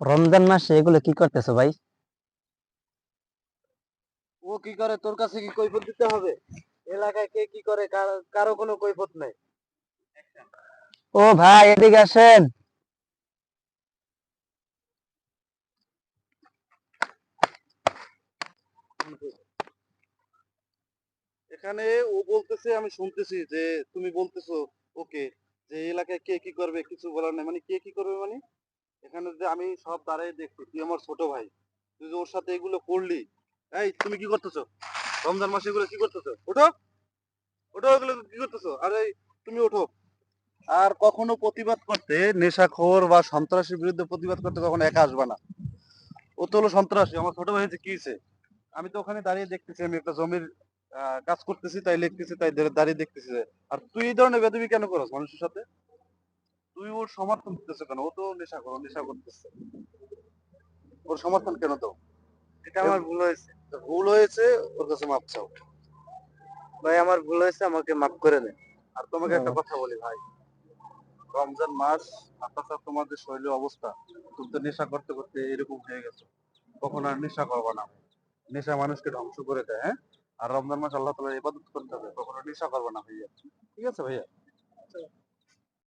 রমজান মাসে এগুলো কি করতেছো ভাই? ও কি করে তোর কাছে কি কৈফিয়ত দিতে হবে? এলাকায় কে কি করে কারো কোনো কৈফিয়ত নাই। ও ভাই, এদিকে আসেন। এখানে ও বলতেছে, আমি শুনতেছি যে তুমি বলতেছো ওকে যে এই এলাকায় কে কি করবে কিছু বলার নাই, মানে কে কি করবে মানে এখানে যে আমি সব দাঁড়াই দেখছি, তুই আমার ছোট ভাই, তুই যে ওর সাথে এগুলো করলি। এই তুমি কি করতেছো? রমজান মাসে এগুলো কি করতেছো? ওঠো, ওঠো, এগুলো কি করতেছো? আরে তুমি ওঠো। আর কখনো প্রতিবাদ করতে, নেশাখোর বা সন্ত্রাসীর বিরুদ্ধে প্রতিবাদ করতে কখনো একা আসবে না। ও তো হলো সন্ত্রাসী, আমার ছোট ভাই হয়েছে কি হয়েছে? আমি তো ওখানে দাঁড়িয়ে দেখতেছি, আমি একটা জমির কাজ করতেছি, তাই লিখতেছি, তাই দাঁড়িয়ে দেখতেছি যে। আর তুই এই ধরনের বেদবি কেন করস মানুষের সাথে? তুই ওর সমর্থন দিতেছ কেন? ও তো নেশা করতেছে, ওর সমর্থন কেন দাও? এটা আমার ভুল হয়েছে। ভুল হয়েছে, ওর কাছে মাপ চাও। ভাই আমার ভুল হয়েছে, আমাকে মাফ করে দেন। আর তোমাকে একটা কথা বলি ভাই, রমজান মাস আপনার তোমাদের শরীরের অবস্থা, তুমি তো নেশা করতে করতে এরকম হয়ে গেছো। কখনো আর নেশা করবা না। নেশা মানুষকে ধ্বংস করে দেয়, হ্যাঁ? আর রমজান মাস আল্লাহ তাআলার ইবাদত করতে হবে, কখনো নেশা করবা না ভাইয়া। ঠিক আছে ভাইয়া?